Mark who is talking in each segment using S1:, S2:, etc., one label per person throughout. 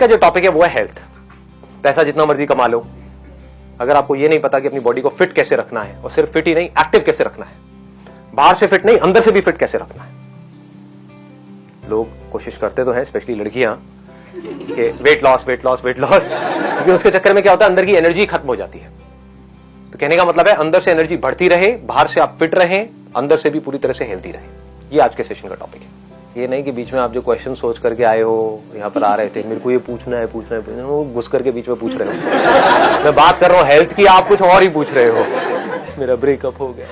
S1: का जो टॉपिक है वो है हेल्थ। पैसा जितना मर्जी कमा लो, अगर आपको ये नहीं पता कि अपनी बॉडी को फिट कैसे रखना है, और सिर्फ फिट ही नहीं एक्टिव कैसे रखना है, बाहर से फिट नहीं अंदर से भी फिट कैसे रखना है। लोग कोशिश करते तो हैं, स्पेशली लड़कियां, कि weight loss weight loss weight loss, क्योंकि उसके चक्कर में क्या होता है, अंदर की एनर्जी खत्म हो जाती है। तो कहने का मतलब है अंदर से एनर्जी बढ़ती रहे, बाहर से आप फिट रहें, अंदर से भी पूरी तरह से हेल्दी रहे। ये आज के सेशन का टॉपिक है। ये नहीं कि बीच में आप जो क्वेश्चन सोच करके आए हो, यहाँ पर आ रहे थे मेरे को ये पूछना है वो घुस करके बीच में पूछ रहे हो। मैं बात कर रहा हूँ हेल्थ की, आप कुछ और ही पूछ रहे हो। मेरा ब्रेकअप हो गया,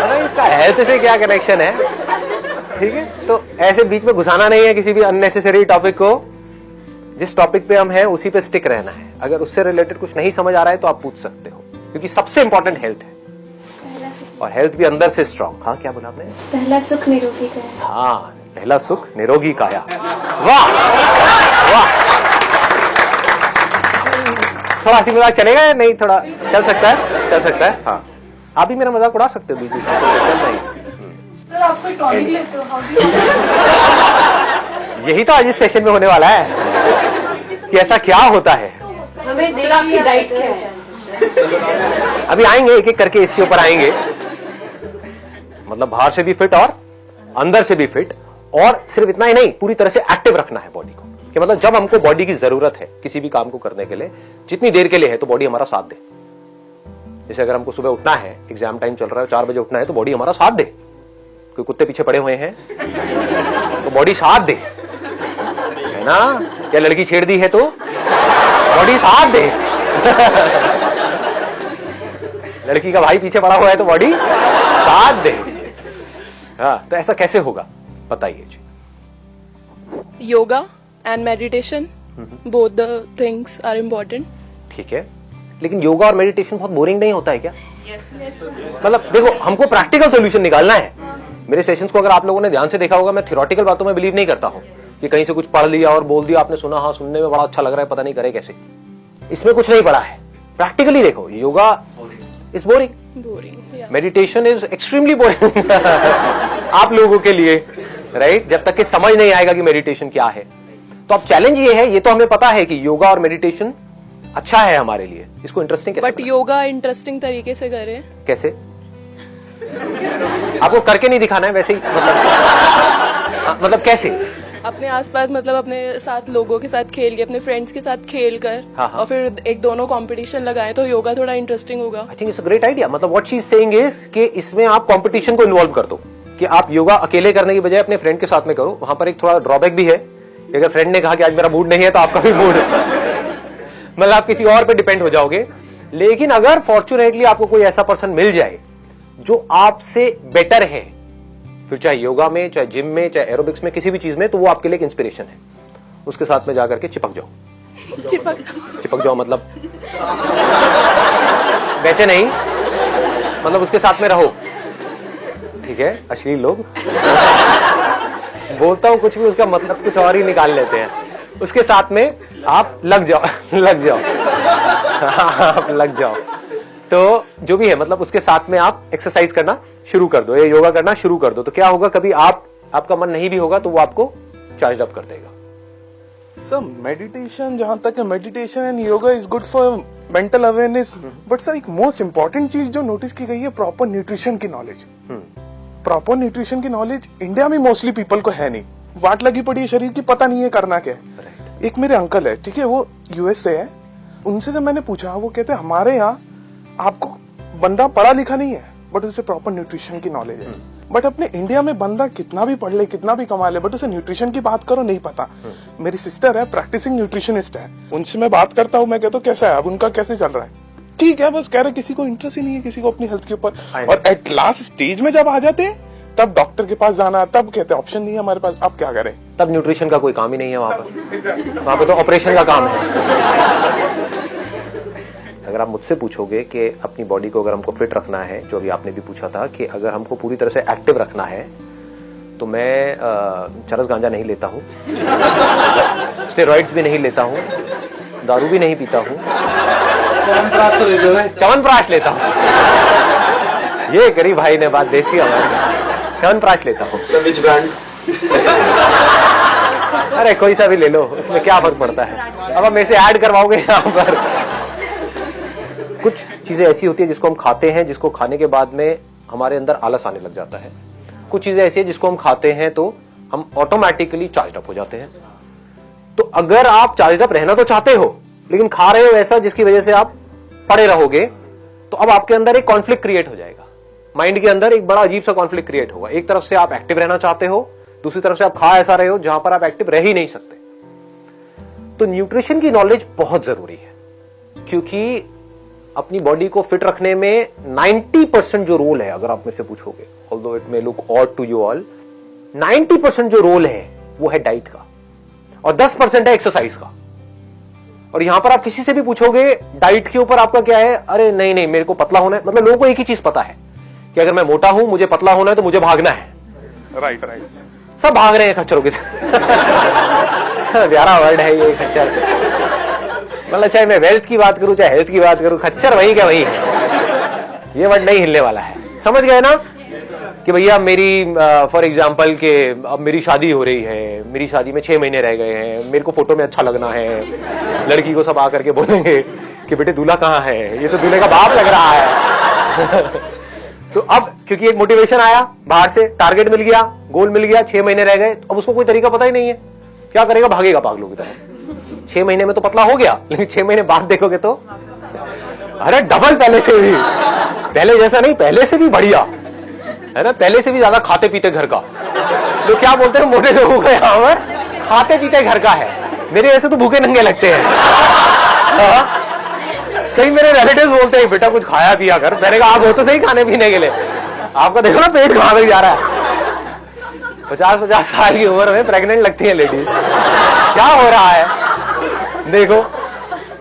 S1: अरे इसका हेल्थ से क्या कनेक्शन है? ठीक है, तो ऐसे बीच में घुसाना नहीं है किसी भी अननेसेसरी टॉपिक को। जिस टॉपिक पे हम हैं उसी पे स्टिक रहना है। अगर उससे रिलेटेड कुछ नहीं समझ आ रहा है तो आप पूछ सकते हो, क्योंकि सबसे इंपॉर्टेंट हेल्थ है, और हेल्थ भी अंदर से स्ट्रांग। हाँ, क्या बोला आपने?
S2: पहला सुख निरोगी काया।
S1: हाँ, पहला सुख निरोगी काया। वाह वाह, थोड़ा हंसी मजाक चलेगा या नहीं? थोड़ा चल सकता है, चल सकता है। हाँ, आप भी मेरा मजाक उड़ा सकते हो बीच में, चल रही।
S2: सर आप कोई टॉनिक लेते हो?
S1: यही तो आज इस सेशन में होने वाला है कि ऐसा क्या होता है।
S2: हमें देखा आपकी डाइट क्या है?
S1: अभी आएंगे एक एक करके, इसके ऊपर आएंगे। मतलब बाहर से भी फिट और अंदर से भी फिट, और सिर्फ इतना ही नहीं, पूरी तरह से एक्टिव रखना है बॉडी को। कि मतलब जब हमको बॉडी की जरूरत है किसी भी काम को करने के लिए, जितनी देर के लिए है, तो बॉडी हमारा साथ दे। जैसे अगर हमको सुबह उठना है, एग्जाम टाइम चल रहा है, 4 बजे उठना है, तो बॉडी हमारा साथ दे। कोई कुत्ते पीछे पड़े हुए हैं तो बॉडी साथ दे, है ना? या लड़की छेड़ दी है तो बॉडी साथ दे। लड़की का भाई पीछे पड़ा हुआ है तो बॉडी साथ दे। हाँ, तो ऐसा कैसे होगा बताइए जी।
S3: Yoga and meditation, both the things are important.
S1: ठीक है, लेकिन योगा और मेडिटेशन बहुत बोरिंग नहीं होता है क्या? मतलब देखो, हमको प्रैक्टिकल सोल्यूशन निकालना है। मेरे सेशंस को अगर आप लोगों ने ध्यान से देखा होगा, मैं थ्योरेटिकल बातों में बिलीव नहीं करता हूँ कि कहीं से कुछ पढ़ लिया और बोल दिया, आपने सुना, हाँ सुनने में बड़ा अच्छा लग रहा है, पता नहीं करे कैसे। इसमें कुछ नहीं पड़ा है। प्रैक्टिकली देखो, yoga is boring, meditation is extremely boring आप लोगों के लिए, राइट? जब तक कि समझ नहीं आएगा कि मेडिटेशन क्या है। तो अब चैलेंज ये है, ये तो हमें पता है कि योगा और मेडिटेशन अच्छा है हमारे लिए, इसको इंटरेस्टिंग कैसे?
S3: बट योगा इंटरेस्टिंग तरीके से करें।
S1: कैसे? आपको करके नहीं दिखाना है वैसे ही, मतलब कैसे?
S3: अपने आसपास, मतलब अपने साथ लोगों के साथ खेल के, अपने फ्रेंड्स के साथ खेल कर,
S1: हाँ।
S3: और फिर एक दोनों कंपटीशन लगाएं तो योगा थोड़ा इंटरेस्टिंग होगा।
S1: I think it's a great idea. मतलब what she is saying is कि इसमें आप कंपटीशन को इन्वॉल्व कर दो, कि आप योगा अकेले करने की बजाय अपने फ्रेंड के साथ में करो। वहां पर एक थोड़ा ड्रॉबैक भी है, अगर फ्रेंड ने कहा कि आज मेरा मूड नहीं है तो आपका भी मूड मतलब आप किसी और पे डिपेंड हो जाओगे। लेकिन अगर फॉर्चुनेटली आपको कोई ऐसा पर्सन मिल जाए जो आपसे बेटर है, फिर चाहे योगा में, चाहे जिम में, चाहे एरोबिक्स में, किसी भी चीज में, तो वो आपके लिए एक इंस्पिरेशन है। उसके साथ में जाकर के चिपक जाओ। चिपक जाओ मतलब वैसे नहीं, मतलब उसके साथ में रहो। ठीक है, अश्लील लोग बोलता हूं कुछ भी, उसका मतलब कुछ और ही निकाल लेते हैं। उसके साथ में आप लग जाओ लग जाओ आप लग जाओ। तो जो भी है, मतलब उसके साथ में आप एक्सरसाइज करना शुरू कर दो, ये योगा करना शुरू कर दो। तो क्या होगा, कभी आपका मन नहीं भी होगा तो वो आपको चार्ज अप कर देगा।
S4: सर मेडिटेशन, जहां तक है meditation and yoga is good for mental awareness, but sir एक मोस्ट इंपॉर्टेंट चीज जो नोटिस की गई है, प्रॉपर न्यूट्रिशन की नॉलेज। प्रॉपर न्यूट्रिशन की नॉलेज इंडिया में मोस्टली पीपल को है नहीं। वाट लगी पड़ी है शरीर की, पता नहीं है करना क्या है। एक मेरे अंकल है, ठीक है, वो यूएस से है। उनसे जब मैंने पूछा, वो कहते हैं हमारे यहाँ आपको बंदा पढ़ा लिखा नहीं है बट उसे प्रॉपर न्यूट्रिशन की नॉलेज है। बट अपने इंडिया में बंदा कितना भी पढ़ ले, कितना भी कमा ले, बट उसे न्यूट्रिशन की बात करो नहीं पता। मेरी सिस्टर है, प्रैक्टिसिंग न्यूट्रिशनिस्ट है, उनसे मैं बात करता हूँ, मैं कहता हूँ कैसा है अब, उनका कैसे चल रहा है, ठीक है, बस कह रहे किसी को इंटरेस्ट ही नहीं है, किसी को अपनी हेल्थ के ऊपर। और एट लास्ट स्टेज में जब आ जाते हैं तब डॉक्टर के पास जाना, तब कहते हैं ऑप्शन नहीं है हमारे पास, अब क्या करें।
S1: तब न्यूट्रिशन का कोई काम ही नहीं है वहां पर। वहां पर तो ऑपरेशन का काम है। अगर आप मुझसे पूछोगे कि अपनी बॉडी को अगर हमको फिट रखना है, जो अभी आपने भी पूछा था कि अगर हमको पूरी तरह से एक्टिव रखना है, तो मैं चरस गांजा नहीं लेता हूँ, स्टेरॉइड्स भी नहीं लेता हूँ, दारू भी नहीं पीता हूँ, च्यवनप्राश लेता हूँ। ये गरीब भाई ने बात देसी हमारी, च्यवनप्राश लेता हूँ। अरे कोई सा भी ले लो, उसमें क्या फर्क पड़ता है। अब मेरे से ऐड करवाओगे यहाँ पर। कुछ चीजें ऐसी होती है जिसको हम खाते हैं, जिसको खाने के बाद में हमारे अंदर आलस आने लग जाता है। कुछ चीजें ऐसी है जिसको हम खाते हैं तो हम ऑटोमेटिकली चार्ज अप हो जाते हैं। तो अगर आप चार्ज अप रहना तो चाहते हो, लेकिन खा रहे हो ऐसा जिसकी वजह से आप पड़े रहोगे, तो अब आपके अंदर एक कॉन्फ्लिक्ट क्रिएट हो जाएगा। माइंड के अंदर एक बड़ा अजीब सा कॉन्फ्लिक्ट क्रिएट होगा। एक तरफ से आप एक्टिव रहना चाहते हो, दूसरी तरफ से आप खा ऐसा रहे हो जहां पर आप एक्टिव रह ही नहीं सकते। तो न्यूट्रिशन की नॉलेज बहुत जरूरी है, क्योंकि अपनी बॉडी को फिट रखने में 90% जो रोल है, अगर आप में से पूछोगे, although it may look odd to you all, 90% जो रोल है वो है डाइट का और 10% है एक्सरसाइज का। और यहां पर आप किसी से भी पूछोगे डाइट के ऊपर आपका क्या है, अरे नहीं नहीं मेरे को पतला होना है। मतलब लोगों को एक ही चीज पता है कि अगर मैं मोटा हूं, मुझे पतला होना है, तो मुझे भागना है।
S4: राइट राइट,
S1: सब भाग रहे हैं खच्चरों के प्यारा वर्ड है ये खच्चर। मतलब चाहे मैं वेल्थ की बात करूं, चाहे हेल्थ की बात करूं, खच्चर वही क्या वही है। ये वर्ड नहीं हिलने वाला है। समझ गए ना कि भैया मेरी फॉर एग्जाम्पल के अब मेरी शादी हो रही है, मेरी शादी में 6 महीने रह गए हैं, मेरे को फोटो में अच्छा लगना है। लड़की को सब आकर के बोलेंगे कि बेटे दूल्हा कहाँ है, ये तो दूल्हे का बाप लग रहा है। तो अब क्योंकि एक मोटिवेशन आया बाहर से, टारगेट मिल गया, गोल मिल गया, 6 महीने रह गए, अब उसको कोई तरीका पता ही नहीं है, क्या करेगा, भागेगा पागलों की तरह। 6 महीने में तो पतला हो गया, लेकिन 6 महीने बाद देखोगे तो अरे डबल पहले से भी, पहले जैसा नहीं, पहले से भी बढ़िया है ना, पहले से भी ज्यादा खाते पीते घर का। तो क्या बोलते हैं मोटे लोगों को यहाँ पर, खाते पीते घर का है। मेरे ऐसे तो भूखे नंगे लगते हैं। कई मेरे रिलेटिव बोलते हैं बेटा कुछ खाया पिया कर। मैंने कहा आप हो तो सही खाने पीने के लिए, आपका देखो ना पेट कहां तक जा रहा है। 50-50 साल की उम्र में प्रेग्नेंट लगती है लेडीज, क्या हो रहा है देखो।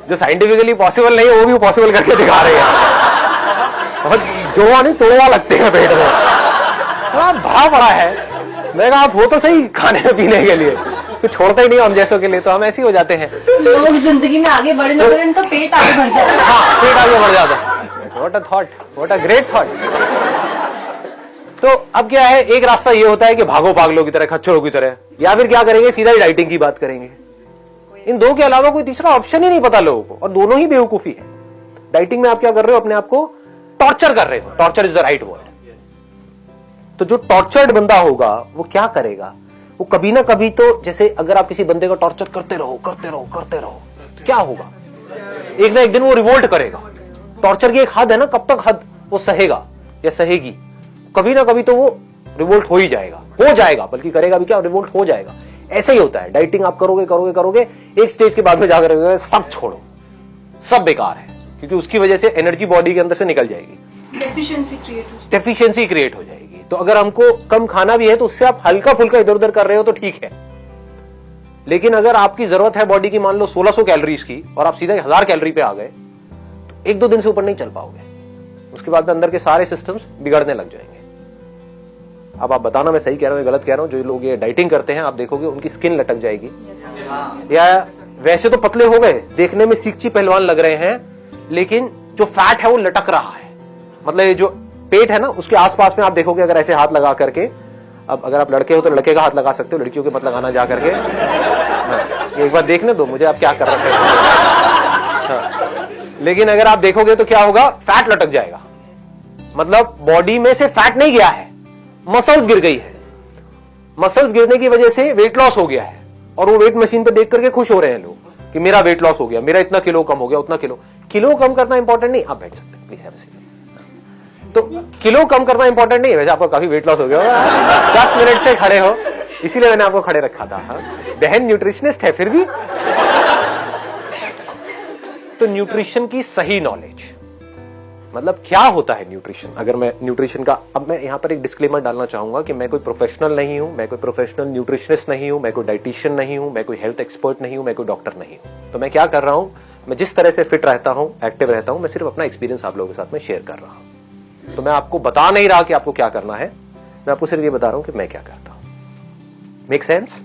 S1: जो साइंटिफिकली पॉसिबल नहीं है वो भी पॉसिबल करके दिखा रहे हैं। और जोड़ा नहीं तोड़वा लगते हैं पेट में, भरा पड़ा है। मैं कहा आप हो तो सही खाने पीने के लिए, तो छोड़ते ही नहीं हम जैसों के लिए, तो हम ऐसे ही हो जाते हैं।
S2: लोग जिंदगी में आगे बढ़े ना बढ़े, उनका पेट आगे बढ़ जाता है।
S1: हाँ, पेट आगे बढ़ जाता है। What a thought, what a great thought. तो अब क्या है, एक रास्ता ये होता है कि भागो पागलों की तरह, खच्चरों की तरह, या फिर क्या करेंगे, सीधा ही डाइटिंग की बात करेंगे। इन दो के अलावा कोई तीसरा ऑप्शन ही नहीं पता लोगों को, और दोनों ही बेवकूफी है। डाइटिंग में आप क्या कर रहे हो, अपने आप को टॉर्चर कर रहे हो। Torture is the right word. तो जो टॉर्चर्ड बंदा होगा वो क्या करेगा, वो कभी ना कभी तो, जैसे अगर आप किसी बंदे को टॉर्चर करते रहो करते रहो करते रहो, तो क्या होगा, एक ना एक दिन वो रिवोल्ट करेगा। टॉर्चर की एक हद है ना, कब तक हद वो सहेगा या सहेगी, कभी ना कभी तो वो रिवोल्ट हो ही जाएगा, हो जाएगा, बल्कि करेगा भी क्या, रिवोल्ट हो जाएगा। ऐसा ही होता है, डाइटिंग आप करोगे करोगे करोगे, एक स्टेज के बाद में जाकर सब छोड़ो, सब बेकार है, क्योंकि उसकी वजह से एनर्जी बॉडी के अंदर से निकल जाएगी, डेफिशिएंसी क्रिएट हो जाएगी। तो अगर हमको कम खाना भी है तो उससे आप हल्का फुल्का इधर उधर कर रहे हो तो ठीक है, लेकिन अगर आपकी जरूरत है बॉडी की मान लो 1600 कैलोरीज की, और आप सीधे 1000 कैलोरी पे आ गए, तो 1-2 दिन से ऊपर नहीं चल पाओगे। उसके बाद में अंदर के सारे सिस्टम्स बिगड़ने लग जाएंगे। अब आप बताना मैं सही कह रहा हूं या गलत कह रहा हूं। जो लोग ये डाइटिंग करते हैं आप देखोगे उनकी स्किन लटक जाएगी, या वैसे तो पतले हो गए, देखने में सीखची पहलवान लग रहे हैं, लेकिन जो फैट है वो लटक रहा है। मतलब ये जो पेट है ना, उसके आसपास में आप देखोगे, अगर ऐसे हाथ लगा करके, अब अगर आप लड़के हो तो लड़के का हाथ लगा सकते हो, लड़कियों के मत लगाना जा करके। हाँ, एक बार देखने दो मुझे आप क्या कर रहे हैं। हाँ, लेकिन अगर आप देखोगे तो क्या होगा, फैट लटक जाएगा। मतलब बॉडी में से फैट नहीं गया है, मसल्स गिर गई है। मसल्स गिरने की वजह से वेट लॉस हो गया है, और वो वेट मशीन पे देख करके खुश हो रहे हैं लोग कि मेरा वेट लॉस हो गया, मेरा इतना किलो कम हो गया, उतना किलो कम करना इंपॉर्टेंट नहीं। आप बैठ सकते हैं प्लीज, हैव अ सीट। तो किलो कम करना इंपॉर्टेंट नहीं है, वैसे आपको काफी वेट लॉस हो गया होगा, 10 मिनट से खड़े हो, इसीलिए मैंने आपको खड़े रखा था। हाँ? बहन न्यूट्रिशनिस्ट है फिर भी। तो न्यूट्रिशन की सही नॉलेज, मतलब क्या होता है न्यूट्रिशन। अगर मैं न्यूट्रिशन का, अब मैं यहां पर एक डिस्क्लेमर डालना चाहूंगा कि मैं कोई प्रोफेशनल नहीं हूं, मैं कोई प्रोफेशनल न्यूट्रिशनिस्ट नहीं हूं, मैं कोई डाइटिशियन नहीं हूं, मैं कोई हेल्थ एक्सपर्ट नहीं हूं, मैं कोई डॉक्टर नहीं हूं। तो मैं क्या कर रहा हूं, मैं जिस तरह से फिट रहता हूं, एक्टिव रहता हूं, मैं सिर्फ अपना एक्सपीरियंस आप लोगों के साथ में शेयर कर रहा हूं। तो मैं आपको बता नहीं रहा कि आपको क्या करना है, मैं आपको सिर्फ ये बता रहा हूं कि मैं क्या करता हूं। Make sense?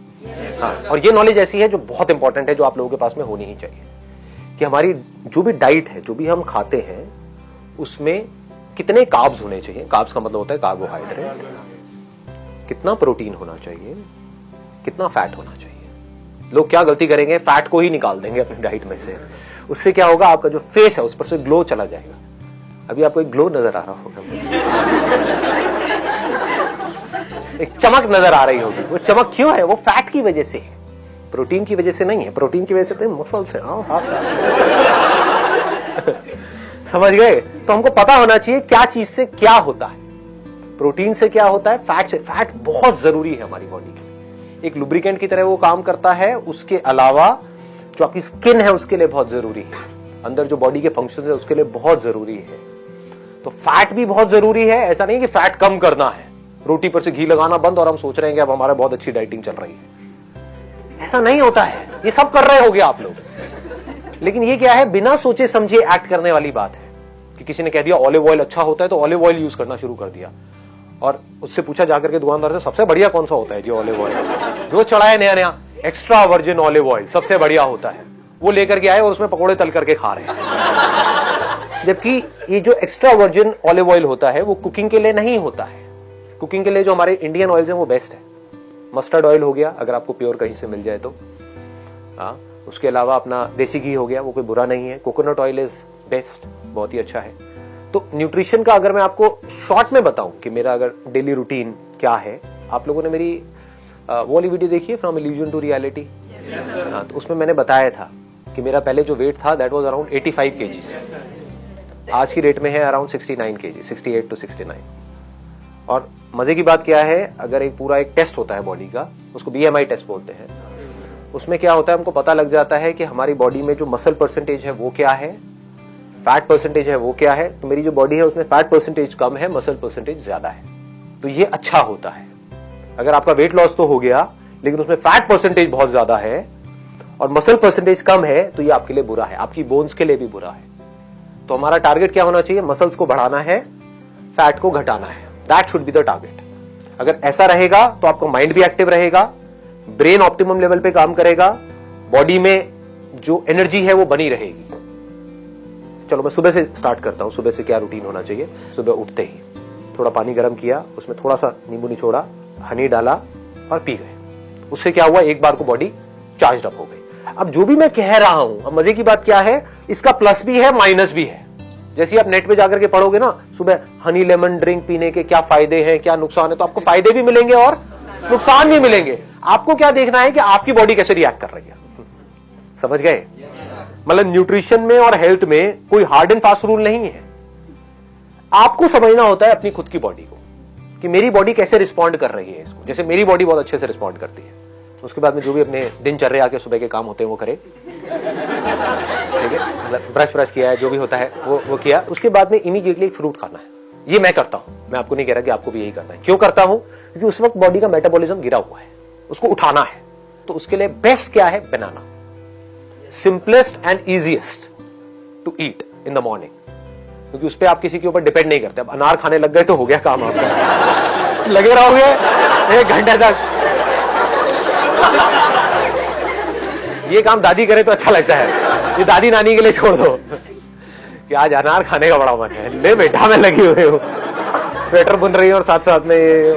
S1: हाँ, और ये नॉलेज ऐसी है जो बहुत इंपॉर्टेंट है, जो आप लोगों के पास में होनी ही चाहिए, कि हमारी जो भी डाइट है, जो भी हम खाते हैं, उसमें कितने कार्ब्स होने चाहिए। कार्ब्स का मतलब होता है कार्बोहाइड्रेट, कितना प्रोटीन होना चाहिए, कितना फैट होना चाहिए, लोग क्या गलती करेंगे, फैट को ही निकाल देंगे अपनी डाइट में से। उससे क्या होगा, आपका जो फेस है उस पर से ग्लो चला जाएगा। अभी आपको एक ग्लो नजर आ रहा होगा, एक चमक नजर आ रही होगी। वो चमक क्यों है? वो फैट की वजह से है, प्रोटीन की वजह से नहीं है। प्रोटीन की वजह से तो मसल से समझ गए? तो हमको पता होना चाहिए क्या चीज से क्या होता है, प्रोटीन से क्या होता है, फैट से। फैट बहुत जरूरी है हमारी बॉडी के लिए, एक लुब्रिकेंट की तरह वो काम करता है। उसके अलावा जो आपकी स्किन है उसके लिए बहुत जरूरी है, अंदर जो बॉडी के फंक्शंस है उसके लिए बहुत जरूरी है। तो फैट भी बहुत जरूरी है। ऐसा नहीं कि फैट कम करना है, रोटी पर से घी लगाना बंद और हम सोच रहे हैं कि अब हमारा बहुत अच्छी डाइटिंग चल रही है। ऐसा नहीं होता है। ये सब कर रहे होगे आप लोग, लेकिन ये क्या है, बिना सोचे समझे एक्ट करने वाली बात है। कि किसी ने कह दिया ऑलिव ऑयल अच्छा होता है तो ऑलिव ऑयल यूज करना शुरू कर दिया, और उससे पूछा जाकर के दुकानदार से सबसे बढ़िया कौन सा होता है जी ऑलिव ऑयल, जो चढ़ा है नया नया एक्स्ट्रा वर्जिन ऑलिव ऑयल सबसे बढ़िया होता है, वो लेकर के आए और उसमें पकोड़े तल करके खा रहे हैं। जबकि ये जो एक्स्ट्रा वर्जिन ऑलिव ऑयल होता है वो कुकिंग के लिए नहीं होता है। कुकिंग के लिए जो हमारे इंडियन ऑयल्स हैं वो बेस्ट है। मस्टर्ड ऑयल हो गया अगर आपको प्योर कहीं से मिल जाए तो, उसके अलावा अपना देसी घी हो गया, वो कोई बुरा नहीं है। कोकोनट ऑयल इज बेस्ट, बहुत ही अच्छा है। तो न्यूट्रिशन का अगर मैं आपको शॉर्ट में बताऊं कि मेरा अगर डेली रूटीन क्या है, आप लोगों ने मेरी वो वाली वीडियो देखी है, फ्रॉम इल्यूजन टू रियलिटी। तो उसमें मैंने बताया था कि मेरा पहले जो वेट था दैट वाज अराउंड 85 kg, आज की डेट में है अराउंड 69 kg, 68 to 69। और मजे की बात क्या है, अगर एक पूरा एक टेस्ट होता है बॉडी का, उसको BMI टेस्ट बोलते हैं, उसमें क्या होता है, हमको पता लग जाता है कि हमारी बॉडी में जो मसल परसेंटेज है वो क्या है, फैट परसेंटेज है वो क्या है। तो मेरी जो बॉडी है उसमें फैट परसेंटेज कम है, मसल परसेंटेज ज्यादा है, तो ये अच्छा होता है। अगर आपका वेट लॉस तो हो गया लेकिन उसमें फैट परसेंटेज बहुत ज्यादा है और मसल परसेंटेज कम है, तो ये आपके लिए बुरा है, आपकी बोन्स के लिए भी बुरा है। तो हमारा टारगेट क्या होना चाहिए, मसल्स को बढ़ाना है, फैट को घटाना है। That should be the target. अगर ऐसा रहेगा तो आपका माइंड भी एक्टिव रहेगा, ब्रेन ऑप्टिमम लेवल पे काम करेगा, बॉडी में जो एनर्जी है वो बनी रहेगी। चलो मैं सुबह से स्टार्ट करता हूं। सुबह से क्या रूटीन होना चाहिए, सुबह उठते ही थोड़ा पानी गर्म किया, उसमें थोड़ा सा नींबू निचोड़ा, हनी डाला और पी गए। उससे क्या हुआ, एक बार को बॉडी चार्ज अप हो गई। अब जो भी मैं कह रहा हूं, अब मजे की बात क्या है, इसका प्लस भी है माइनस भी है। जैसे आप नेट पे जाकर के पढ़ोगे ना, सुबह हनी लेमन ड्रिंक पीने के क्या फायदे हैं, क्या नुकसान है, तो आपको फायदे भी मिलेंगे और नुकसान भी मिलेंगे। आपको क्या देखना है कि आपकी बॉडी कैसे रिएक्ट कर रही है। समझ गए? मतलब न्यूट्रिशन में और हेल्थ में कोई हार्ड एंड फास्ट रूल नहीं है। आपको समझना होता है अपनी खुद की बॉडी को कि मेरी बॉडी कैसे रिस्पॉन्ड कर रही है इसको। जैसे मेरी बॉडी बहुत अच्छे से रिस्पॉन्ड करती है, उसके बाद में जो भी अपने दिनचर्या के सुबह के काम होते हैं वो करे, ठीक है, मतलब ब्रश व्रश किया है, जो भी होता है वो किया। उसके बाद में इमीडिएटली एक फ्रूट खाना है। ये मैं करता हूं, मैं आपको नहीं कह रहा कि आपको भी यही करना है। क्यों करता हूं, क्योंकि उस वक्त बॉडी का मेटाबॉलिज्म गिरा हुआ है, उसको उठाना है। तो उसके लिए बेस्ट क्या है, banana, simplest and easiest to eat in the morning, क्योंकि उस पर आप किसी के ऊपर डिपेंड नहीं करते। अब अनार खाने लग गए तो हो गया काम आपका, लगे रहोगे 1 घंटे तक। ये काम दादी करे तो अच्छा लगता है, ये दादी नानी के लिए छोड़ दो कि आज अनार खाने का बड़ा मन है, ले बेटा मैं लगी हुई हूँ, स्वेटर बुन रही है और साथ साथ में ये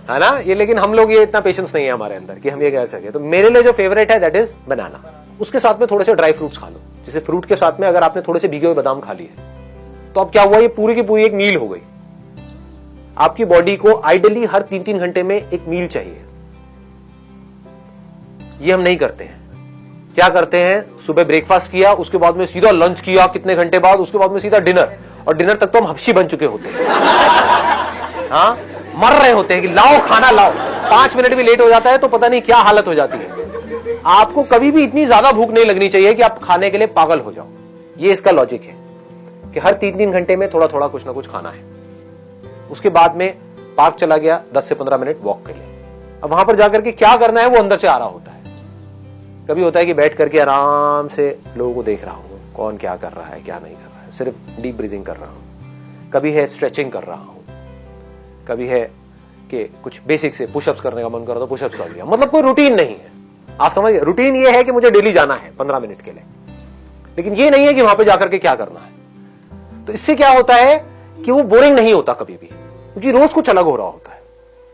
S1: है ना ये। लेकिन हम लोग ये इतना पेशेंस नहीं है हमारे अंदर कि हम ये कह सके। तो मेरे लिए जो फेवरेट है दैट इज बनाना। उसके साथ में थोड़े से ड्राई फ्रूट्स खा लो। जैसे फ्रूट के साथ में अगर आपने थोड़े से भीगे हुए बादाम खा लिए तो अब क्या हुआ, ये पूरी की पूरी एक मील हो गई। आपकी बॉडी को आइडियली हर 3-3 घंटे में एक मील चाहिए। ये हम नहीं करते हैं। क्या करते हैं, सुबह ब्रेकफास्ट किया, उसके बाद में सीधा लंच किया कितने घंटे बाद, उसके बाद में सीधा डिनर, और डिनर तक तो हम हफ्शी बन चुके होते हैं। हाँ, मर रहे होते हैं कि लाओ खाना लाओ। 5 मिनट भी लेट हो जाता है तो पता नहीं क्या हालत हो जाती है। आपको कभी भी इतनी ज्यादा भूख नहीं लगनी चाहिए कि आप खाने के लिए पागल हो जाओ। ये इसका लॉजिक है कि हर 3-3 घंटे में थोड़ा थोड़ा कुछ ना कुछ खाना है। उसके बाद में पार्क चला गया 10 से 15 मिनट वॉक के लिए। अब वहां पर जाकर के क्या करना है वो अंदर से आ रहा होता है। कभी होता है कि बैठ करके आराम से लोगों को देख रहा हूं, कौन क्या कर रहा है क्या नहीं कर रहा है, सिर्फ डीप ब्रीदिंग कर रहा हूं। कभी है स्ट्रेचिंग कर रहा हूं, कभी है कि कुछ बेसिक से पुशअप्स करने का मन कर रहा तो पुशअप्स कर लिया। मतलब कोई रूटीन नहीं है। आप समझ, रूटीन ये है कि मुझे डेली जाना है 15 मिनट के लिए, लेकिन ये नहीं है कि वहां पे जाकर के क्या करना है। तो इससे क्या होता है कि वो बोरिंग नहीं होता कभी भी, क्योंकि रोज कुछ अलग हो रहा होता है।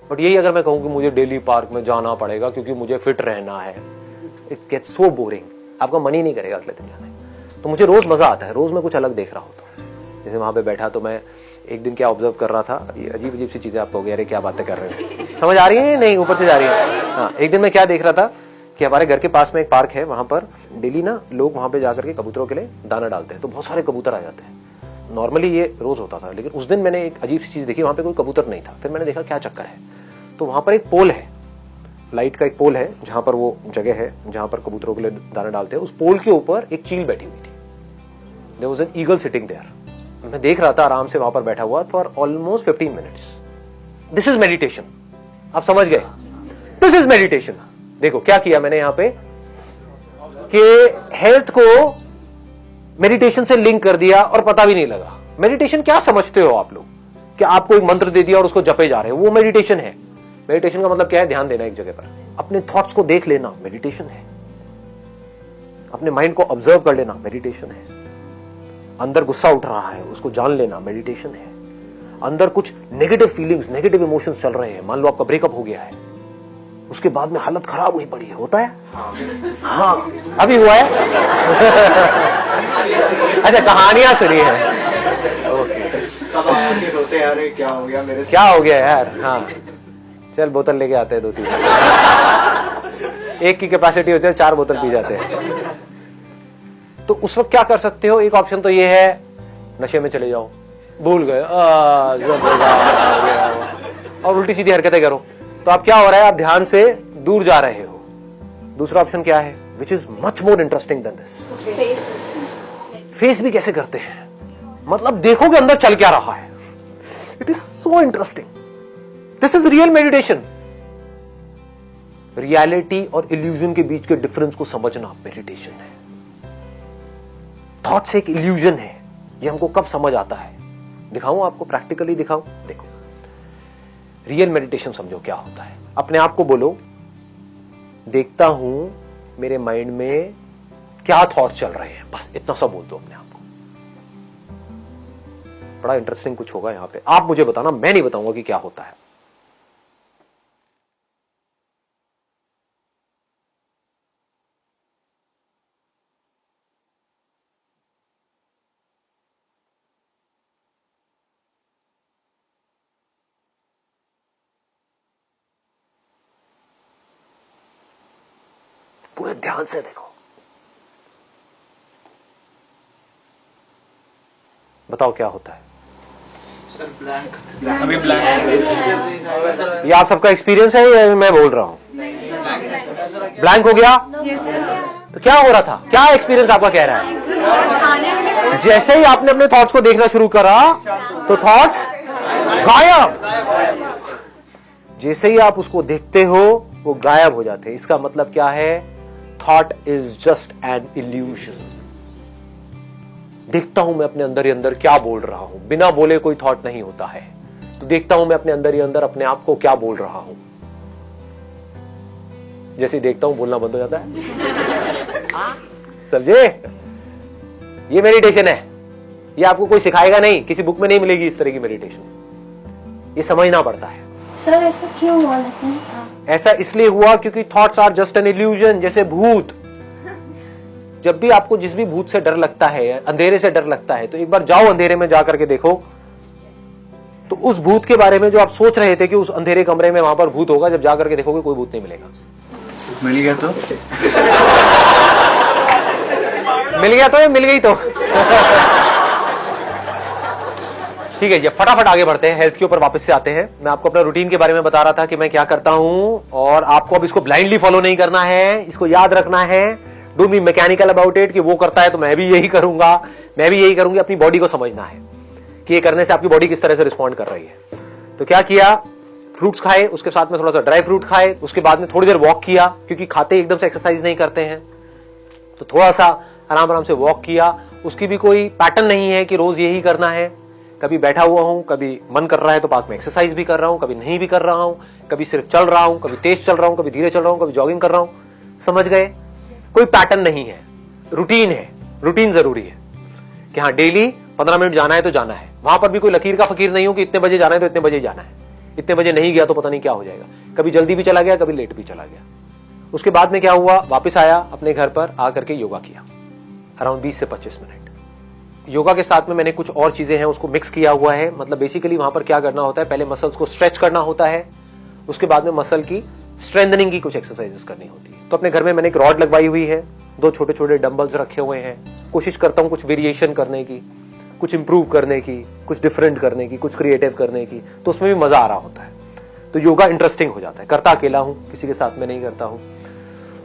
S1: बट यही अगर मैं कहूं कि मुझे डेली पार्क में जाना पड़ेगा क्योंकि मुझे फिट रहना है, इट गेट्स सो बोरिंग, आपका मन ही नहीं करेगा अगले दिन जाने। तो मुझे रोज मजा आता है, रोज मैं कुछ अलग देख रहा होता हूँ। जैसे वहां पे बैठा तो मैं एक दिन क्या ऑब्जर्व कर रहा था, ये अजीब अजीब सी चीजें आप कहोगे अरे क्या बातें कर रहे हो, समझ आ रही है नहीं, ऊपर से जा रही है। हाँ, एक दिन मैं क्या देख रहा था कि हमारे घर के पास में एक पार्क है, वहां पर डेली ना लोग वहां पे जाकर के कबूतरों के लिए दाना डालते हैं, तो बहुत सारे कबूतर आ जाते हैं। नॉर्मली ये रोज होता था, लेकिन उस दिन मैंने एक अजीब सी चीज देखी, वहां पे कोई कबूतर नहीं था। फिर मैंने देखा क्या चक्कर है, तो वहां पर एक पोल है, लाइट का एक पोल है, जहां पर वो जगह है जहां पर कबूतरों के लिए दाना डालते हैं। उस पोल के ऊपर एक चील बैठी हुई थी, there was an eagle sitting there. मैं देख रहा था आराम से वहां पर बैठा हुआ for almost 15 minutes. This is meditation, आप समझ गए, दिस इज मेडिटेशन। देखो क्या किया मैंने यहां पे कि हेल्थ को मेडिटेशन से लिंक कर दिया और पता भी नहीं लगा। मेडिटेशन क्या समझते हो आप लोग कि आपको एक मंत्र दे दिया और उसको जपे जा रहे हो, वो मेडिटेशन है। मेडिटेशन का मतलब क्या है, ध्यान देना एक जगह पर, अपने थॉट्स को देख लेना मेडिटेशन है, अपने माइंड को ऑब्जर्व कर लेना मेडिटेशन है, अंदर गुस्सा उठ रहा है उसको जान लेना मेडिटेशन है, अंदर कुछ नेगेटिव फीलिंग्स नेगेटिव इमोशंस चल रहे हैं, मान लो आपका ब्रेकअप हो गया है, उसके बाद में हालत खराब हुई पड़ी है, होता है हाँ अभी हुआ है अच्छा कहानियां सुनी है,
S5: रोते यार क्या हो गया मेरे,
S1: क्या हो गया यार, हाँ चल बोतल लेके आते हैं 2-3 एक की कैपेसिटी होती है 4 बोतल पी जाते हैं। तो उस वक्त क्या कर सकते हो, एक ऑप्शन तो ये है नशे में चले जाओ, भूल गए और उल्टी सीधी हरकतें करो, तो आप क्या हो रहा है, आप ध्यान से दूर जा रहे हो। दूसरा ऑप्शन क्या है, which is much more interesting than this, face भी कैसे करते हैं, मतलब देखो कि अंदर चल क्या रहा है, it is so interesting. This is real meditation. Reality और इल्यूजन के बीच के डिफरेंस को समझना मेडिटेशन है। थॉट्स एक इल्यूजन है, ये हमको कब समझ आता है, दिखाऊं आपको, प्रैक्टिकली दिखाऊं, देखो रियल मेडिटेशन समझो क्या होता है। अपने आप को बोलो, देखता हूं मेरे माइंड में क्या थॉट चल रहे हैं, बस इतना सा बोल दो अपने आप को। बड़ा इंटरेस्टिंग कुछ होगा यहां पे, आप मुझे बताना, मैं नहीं बताऊंगा कि क्या होता है। पूरे ध्यान से देखो, बताओ क्या होता है।
S5: सर ब्लैंक अभी ब्लैंक,
S1: ये आप सबका एक्सपीरियंस है या मैं बोल रहा हूं, ब्लैंक हो गया, तो क्या हो रहा था, क्या एक्सपीरियंस आपका कह रहा है। जैसे ही आपने अपने थॉट्स को देखना शुरू करा तो थॉट्स गायब, जैसे ही आप उसको देखते हो वो गायब हो जाते हैं। इसका मतलब क्या है, thought is just an illusion. देखता हूं मैं अपने अंदर ही अंदर क्या बोल रहा हूं, बिना बोले कोई थॉट नहीं होता है, तो देखता हूं मैं अपने अंदर ही अंदर अपने आप को क्या बोल रहा हूं। जैसे देखता हूं बोलना बंद हो जाता है समझे, ये मेडिटेशन है। ये आपको कोई सिखाएगा नहीं, किसी बुक में नहीं मिलेगी इस तरह की मेडिटेशन, ये समझना पड़ता है।
S2: सर ऐसा क्यों हुआ लेकिन?
S1: ऐसा इसलिए हुआ क्योंकि thoughts are just an illusion. जैसे भूत, जब भी आपको जिस भी भूत से डर लगता है, अंधेरे से डर लगता है, तो एक बार जाओ अंधेरे में जाकर के देखो, तो उस भूत के बारे में जो आप सोच रहे थे कि उस अंधेरे कमरे में वहां पर भूत होगा, जब जाकर के देखोगे कोई भूत नहीं मिलेगा।
S5: मिल गया तो
S1: मिल गया तो मिल गई तो ठीक है, ये फटाफट आगे बढ़ते हैं, हेल्थ के ऊपर वापस से आते हैं। मैं आपको अपना रूटीन के बारे में बता रहा था कि मैं क्या करता हूं, और आपको अब इसको ब्लाइंडली फॉलो नहीं करना है, इसको याद रखना है। Don't be mechanical about it कि वो करता है तो मैं भी यही करूंगा, मैं भी यही करूंगी। अपनी बॉडी को समझना है कि ये करने से आपकी बॉडी किस तरह से रिस्पॉन्ड कर रही है। तो क्या किया, फ्रूट्स खाए, उसके साथ में थोड़ा सा ड्राई फ्रूट खाए, उसके बाद में थोड़ी देर वॉक किया, क्योंकि खाते एकदम से एक्सरसाइज नहीं करते हैं, तो थोड़ा सा आराम आराम से वॉक किया। उसकी भी कोई पैटर्न नहीं है कि रोज यही करना है, कभी बैठा हुआ हूं, कभी मन कर रहा है तो पार्क में एक्सरसाइज भी कर रहा हूं, कभी नहीं भी कर रहा हूं, कभी सिर्फ चल रहा हूं, कभी तेज चल रहा हूं, कभी धीरे चल रहा हूं, कभी जॉगिंग कर रहा हूं। समझ गए, कोई पैटर्न नहीं है, रूटीन है। रूटीन जरूरी है कि हाँ डेली 15 मिनट जाना है तो जाना है। वहां पर भी कोई लकीर का फकीर नहीं हो कि इतने बजे जाना है तो इतने बजे जाना है, इतने बजे नहीं गया तो पता नहीं क्या हो जाएगा, कभी जल्दी भी चला गया, कभी लेट भी चला गया। उसके बाद में क्या हुआ, वापस आया अपने घर पर, आकर के योगा किया अराउंड 20 से 25 मिनट। योगा के साथ में मैंने कुछ और चीजें हैं उसको मिक्स किया हुआ है। मतलब बेसिकली वहां पर क्या करना होता है, पहले मसल्स को स्ट्रेच करना होता है, उसके बाद में मसल की स्ट्रेंथनिंग की कुछ एक्सरसाइजेस करनी होती है। तो अपने घर में मैंने एक रॉड लगवाई हुई है, 2 छोटे छोटे डंबल्स रखे हुए हैं। कोशिश करता हूं कुछ वेरिएशन करने की, कुछ इंप्रूव करने की, कुछ डिफरेंट करने की, कुछ क्रिएटिव करने की, तो उसमें भी मजा आ रहा होता है। तो योगा इंटरेस्टिंग हो जाता है। करता अकेला हूं, किसी के साथ में नहीं करता हूं।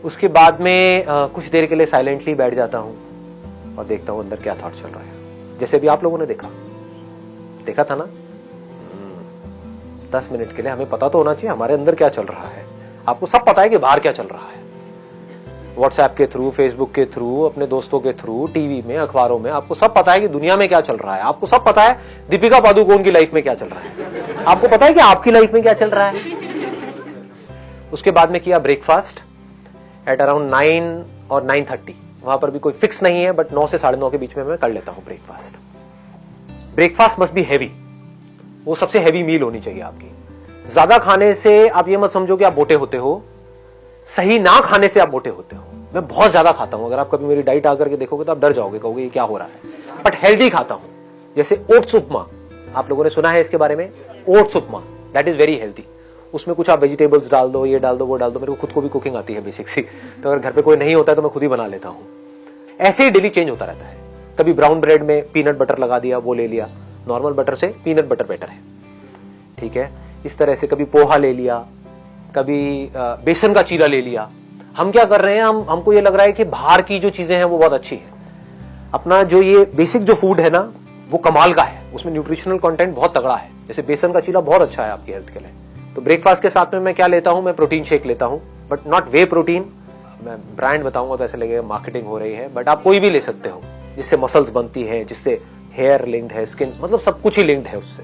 S1: उसके बाद में कुछ देर के लिए साइलेंटली बैठ जाता हूं और देखता हूं अंदर क्या थॉट चल रहा है। जैसे भी आप लोगों ने देखा था ना, 10 मिनट के लिए हमें पता तो होना चाहिए हमारे अंदर क्या चल रहा है। आपको सब पता है कि बाहर क्या चल रहा है, व्हाट्सएप के थ्रू, फेसबुक के थ्रू, अपने दोस्तों के थ्रू, टीवी में, अखबारों में, आपको सब पता है कि दुनिया में क्या चल रहा है। आपको सब पता है दीपिका पादुकोण की लाइफ में क्या चल रहा है, आपको पता है कि आपकी लाइफ में क्या चल रहा है। उसके बाद में किया ब्रेकफास्ट एट अराउंड 9 और 9:30। वहां पर भी कोई फिक्स नहीं है, बट 9 से 9:30 के बीच में मैं कर लेता हूं breakfast. Breakfast must be heavy, वो सबसे हैवी मील होनी चाहिए आपकी। ज्यादा खाने से आप ये मत समझो कि आप मोटे होते हो, सही ना खाने से आप मोटे होते हो। मैं बहुत ज्यादा खाता हूं, अगर आप कभी मेरी डाइट आकर के देखोगे तो आप डर जाओगे, कहोगे ये क्या हो रहा है। बट हेल्दी खाता हूं, जैसे ओट्स उपमा, आप लोगों ने सुना है इसके बारे में, oats upma, that is very healthy. उसमें कुछ आप वेजिटेबल्स डाल दो, ये डाल दो, वो डाल दो। मेरे को खुद को भी कुकिंग आती है बेसिक सी, तो अगर घर पे कोई नहीं होता है तो मैं खुद ही बना लेता हूं। ऐसे ही डेली चेंज होता रहता है। कभी ब्राउन ब्रेड में पीनट बटर लगा दिया, वो ले लिया, नॉर्मल बटर से पीनट बटर बेटर है, ठीक है। इस तरह से कभी पोहा ले लिया, कभी बेसन का चीला ले लिया। हम क्या कर रहे हैं, हमको ये लग रहा है कि बाहर की जो चीजें हैं वो बहुत अच्छी है। अपना जो ये बेसिक जो फूड है ना, वो कमाल का है, उसमें न्यूट्रिशनल कंटेंट बहुत तगड़ा है। जैसे बेसन का चीला बहुत अच्छा है आपकी हेल्थ के लिए। तो ब्रेकफास्ट के साथ में मैं क्या लेता हूं, मैं प्रोटीन शेक लेता हूं, बट नॉट वे प्रोटीन। मैं ब्रांड बताऊंगा तो ऐसे लगेगा मार्केटिंग हो रही है, बट आप कोई भी ले सकते हो, जिससे मसल्स बनती है, जिससे हेयर लिंक्ड है, स्किन, मतलब सब कुछ ही लिंक्ड है उससे।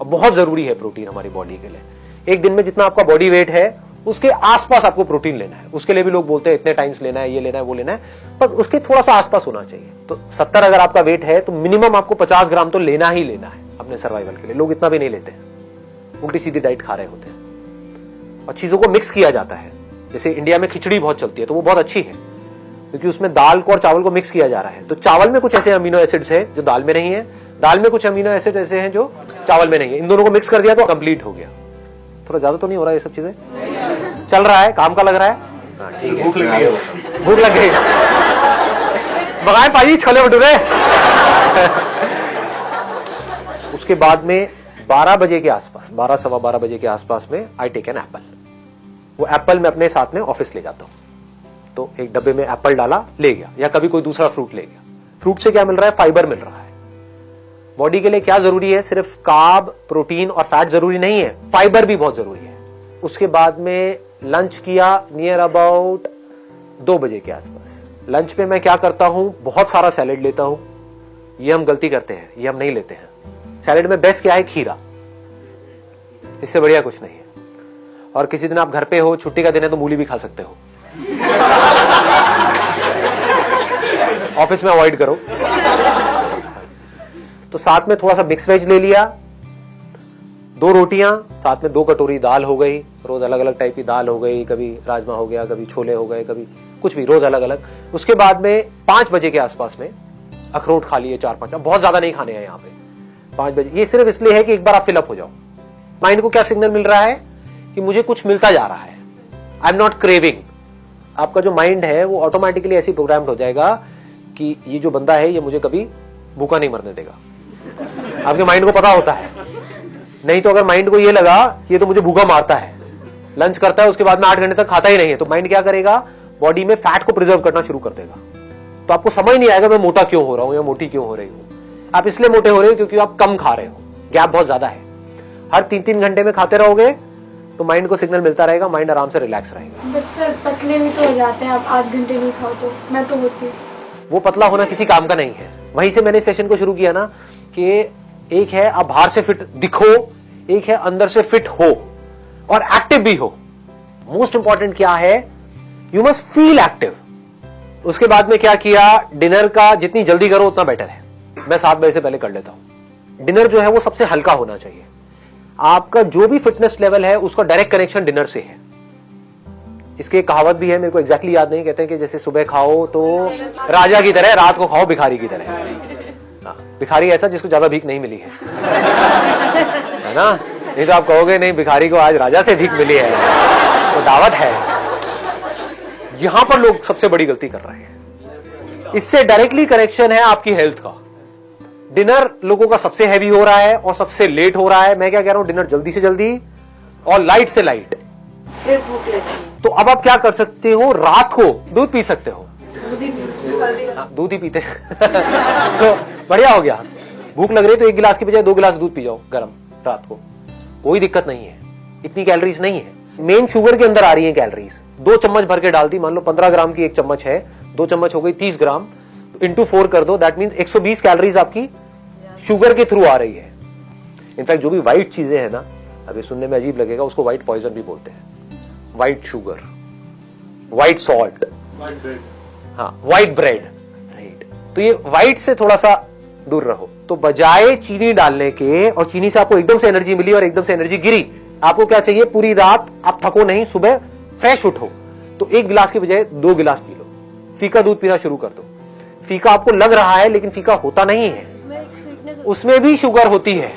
S1: और बहुत जरूरी है प्रोटीन हमारी बॉडी के लिए। एक दिन में जितना आपका बॉडी वेट है उसके आसपास आपको प्रोटीन लेना है। उसके लिए भी लोग बोलते हैं इतने टाइम्स लेना है, ये लेना है, वो लेना है, पर उसके थोड़ा सा आसपास होना चाहिए। तो 70 अगर आपका वेट है तो मिनिमम आपको 50 ग्राम तो लेना ही लेना है अपने सर्वाइवल के लिए। लोग इतना भी नहीं लेते हैं, उल्टी सीधी डाइट खा रहे होते हैं। और चीजों को मिक्स किया जाता है। जैसे इंडिया में खिचड़ी बहुत चलती है, तो वो बहुत अच्छी है क्योंकि उसमें दाल को और चावल को मिक्स किया जा रहा है। तो चावल में कुछ ऐसे अमीनो एसिड्स है जो दाल में नहीं है, दाल में कुछ अमीनो एसिड ऐसे हैं जो चावल में नहीं है। इन दोनों को मिक्स कर दिया तो कंप्लीट हो गया। थोड़ा ज्यादा तो नहीं हो रहा है ये सब चीजें? चल रहा है, काम का लग रहा है। ठीक है, भूख लग गई, भूख लग गई। मंगाए पाजी छोले भटूरे। उसके बाद में 12 बजे के आसपास, 12 सवा 12 बजे के आसपास में आई टेक एन एप्पल। वो एप्पल मैं अपने साथ में ऑफिस ले जाता हूं, तो एक डब्बे में एप्पल डाला, ले गया, या कभी कोई दूसरा फ्रूट ले गया। फ्रूट से क्या मिल रहा है? फाइबर मिल रहा है। बॉडी के लिए क्या जरूरी है? सिर्फ कार्ब, प्रोटीन और फैट जरूरी नहीं है, फाइबर भी बहुत जरूरी है। उसके बाद में लंच किया नियर अबाउट 2 बजे के आसपास। लंच में मैं क्या करता हूं, बहुत सारा सैलेड लेता हूं। ये हम गलती करते हैं, ये हम नहीं लेते हैं। सैलेड में बेस्ट क्या है? खीरा, इससे बढ़िया कुछ नहीं है। और किसी दिन आप घर पे हो, छुट्टी का दिन है, तो मूली भी खा सकते हो। ऑफिस में अवॉइड करो। तो साथ में थोड़ा सा मिक्स वेज ले लिया, 2 रोटियां, साथ में 2 कटोरी दाल हो गई। रोज अलग अलग टाइप की दाल हो गई, कभी राजमा हो गया, कभी छोले हो गए, कभी कुछ भी, रोज अलग अलग। उसके बाद में 5 बजे के आसपास में अखरोट खा लिए 4-5, बहुत ज्यादा नहीं खाने हैं यहाँ पे। 5 बजे ये सिर्फ इसलिए है कि एक बार आप फिलअप हो जाओ। माइंड को क्या सिग्नल मिल रहा है कि मुझे कुछ मिलता जा रहा है, आई एम नॉट क्रेविंग। आपका जो माइंड है वो ऑटोमेटिकली ऐसी प्रोग्राम्ड हो जाएगा कि ये जो बंदा है ये मुझे कभी भूखा नहीं मरने देगा। आपके माइंड को पता होता है। नहीं तो अगर माइंड को ये लगा ये तो मुझे भूखा मारता है, लंच करता है उसके बाद में 8 घंटे तक खाता ही नहीं है, तो माइंड क्या करेगा? बॉडी में फैट को प्रिजर्व करना शुरू कर देगा। तो आपको समझ नहीं आएगा मैं मोटा क्यों हो रहा हूं या मोटी क्यों हो रही हूं। आप इसलिए मोटे हो रहे हो क्योंकि आप कम खा रहे हो, गैप बहुत ज्यादा है। हर 3-3 घंटे में खाते रहोगे तो माइंड को सिग्नल मिलता रहेगा, माइंड आराम से रिलैक्स रहेगा।
S6: बट सर पतले भी तो हो जाते हैं, आप 8 घंटे नहीं खाओ तो। मैं तो होती,
S1: वो पतला होना किसी काम का नहीं है। वहीं से मैंने सेशन को शुरू किया ना कि एक है आप बाहर से फिट दिखो, एक है अंदर से फिट हो और एक्टिव भी हो। मोस्ट इंपॉर्टेंट क्या है? You must feel active. उसके बाद में क्या किया? डिनर का जितनी जल्दी करो उतना बेटर है। मैं 7 बजे से पहले कर लेता हूं। डिनर जो है वो सबसे हल्का होना चाहिए। आपका जो भी फिटनेस लेवल है उसका डायरेक्ट कनेक्शन डिनर से है। इसकी एक कहावत भी है, मेरे को एग्जैक्टली याद नहीं, कहते हैं कि जैसे सुबह खाओ तो राजा की तरह, रात को खाओ भिखारी की तरह। हाँ, भिखारी ऐसा जिसको ज्यादा भीख नहीं मिली है ना? नहीं तो आप कहोगे नहीं भिखारी को आज राजा से भीख मिली है, तो दावत है। यहां पर लोग सबसे बड़ी गलती कर रहे हैं। इससे डायरेक्टली कनेक्शन है आपकी हेल्थ का। डिनर लोगों का सबसे हैवी हो रहा है और सबसे लेट हो रहा है। मैं क्या कह रहा हूं, डिनर जल्दी से जल्दी और लाइट से लाइट।
S6: फिर भूख लगती है।
S1: तो अब आप क्या कर सकते हो, रात को दूध पी सकते हो। हाँ, दूध ही पीते तो बढ़िया हो गया। भूख लग रही है तो 1 गिलास की बजाय 2 गिलास दूध पी जाओ गर्म रात को, कोई दिक्कत नहीं है। इतनी कैलोरीज नहीं है, मेन शुगर के अंदर आ रही है कैलोरीज। 2 चम्मच भर के डाल दी, मान लो 15 ग्राम की 1 चम्मच है, 2 चम्मच हो गई 30 ग्राम, इंटू 4 कर दो, दैट मीन्स 120 कैलोरीज आपकी शुगर के थ्रू आ रही है। इनफैक्ट जो भी व्हाइट चीजें हैं ना, अभी सुनने में अजीब लगेगा, उसको व्हाइट पॉइजन भी बोलते हैं। व्हाइट शुगर, व्हाइट सॉल्ट, हाँ व्हाइट ब्रेड, राइट। तो ये व्हाइट से थोड़ा सा दूर रहो। तो बजाय चीनी डालने के, और चीनी से आपको एकदम से एनर्जी मिली और एकदम से एनर्जी गिरी, आपको क्या चाहिए, पूरी रात आप थको नहीं, सुबह फ्रेश उठो। तो 1 गिलास की बजाय 2 गिलास पी लो, फीका दूध पीना शुरू कर दो। फीका आपको लग रहा है लेकिन फीका होता नहीं है, उसमें भी शुगर होती है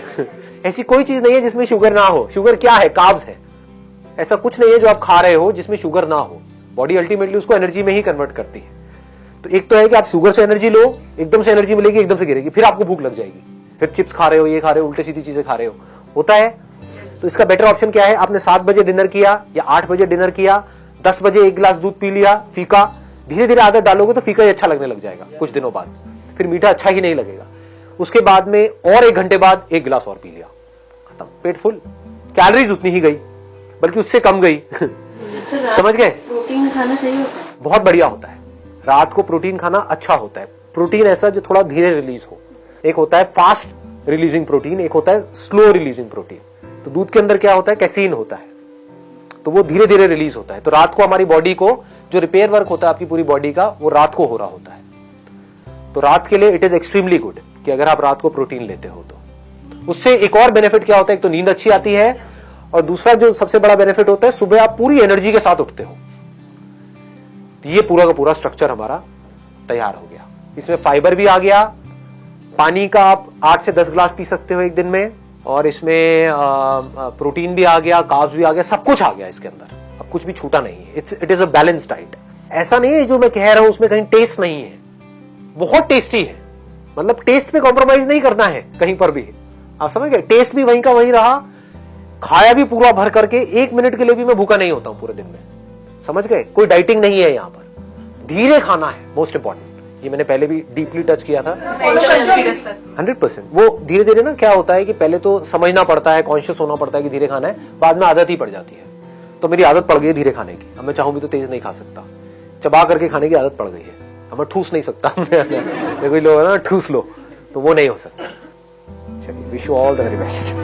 S1: ऐसी कोई चीज नहीं है जिसमें शुगर ना हो। शुगर क्या है, कार्ब्स है। ऐसा कुछ नहीं है जो आप खा रहे हो जिसमें शुगर ना हो। बॉडी अल्टीमेटली उसको एनर्जी में ही कन्वर्ट करती है। तो एक तो है कि आप शुगर से एनर्जी लो, एकदम से एनर्जी मिलेगी, एकदम से गिरेगी, फिर आपको भूख लग जाएगी, फिर चिप्स खा रहे हो, ये खा रहे हो, उल्टी सीधी चीजें खा रहे हो, होता है। तो इसका बेटर ऑप्शन क्या है, आपने 7 बजे डिनर किया या 8 बजे डिनर किया, 10 बजे 1 गिलास दूध पी लिया फीका। धीरे धीरे आदत डालोगे तो फीका ही अच्छा लगने लग जाएगा कुछ दिनों बाद, फिर मीठा अच्छा ही नहीं लगेगा। उसके बाद में और 1 घंटे बाद 1 गिलास और पी लिया, खत्म, पेट फुल। कैलोरीज उतनी ही गई, बल्कि उससे कम गई समझ गए?
S6: प्रोटीन खाना सही होता है,
S1: बहुत बढ़िया होता है। रात को प्रोटीन खाना अच्छा होता है। प्रोटीन ऐसा जो थोड़ा धीरे रिलीज हो। एक होता है फास्ट रिलीजिंग प्रोटीन, एक होता है स्लो रिलीजिंग प्रोटीन। तो दूध के अंदर क्या होता है, कैसीन होता है, तो वो धीरे धीरे रिलीज होता है। तो रात को हमारी बॉडी को जो रिपेयर वर्क होता है आपकी पूरी बॉडी का, वो रात को हो रहा होता है। तो रात के लिए इट इज एक्सट्रीमली गुड कि अगर आप रात को प्रोटीन लेते हो तो। उससे एक और बेनिफिट क्या होता है, एक तो नींद अच्छी आती है, और दूसरा जो सबसे बड़ा बेनिफिट होता है, सुबह आप पूरी एनर्जी के साथ उठते हो। ये पूरा का पूरा स्ट्रक्चर हमारा तैयार हो गया। इसमें फाइबर भी आ गया, पानी का आप 8 से 10 गिलास पी सकते हो एक दिन में, और इसमें प्रोटीन भी आ गया, कार्ब्स भी आ गया, सब कुछ आ गया इसके अंदर। अब कुछ भी छूटा नहीं है। It is a balance diet. ऐसा नहीं है जो मैं कह रहा हूं उसमें कहीं टेस्ट नहीं है, बहुत टेस्टी है। मतलब टेस्ट पे कॉम्प्रोमाइज नहीं करना है कहीं पर भी, आप समझ गए? टेस्ट भी वहीं का वहीं रहा, खाया भी पूरा भर करके, 1 मिनट के लिए भी मैं भूखा नहीं होता हूं पूरे दिन में, समझ गए? कोई डाइटिंग नहीं है यहां पर। धीरे खाना है मोस्ट इंपॉर्टेंट, ये मैंने पहले भी डीपली टच किया था। 100% वो धीरे धीरे ना क्या होता है कि पहले तो समझना पड़ता है, कॉन्शियस होना पड़ता है कि धीरे खाना है, बाद में आदत ही पड़ जाती है। तो मेरी आदत पड़ गई है धीरे खाने की। अब मैं चाहूं भी तो तेज नहीं खा सकता, चबा करके खाने की आदत पड़ गई है। अब मैं ठूस नहीं सकता कोई लोग ना ठूस लो, तो वो नहीं हो सकता। चलिए, wish you all the very best.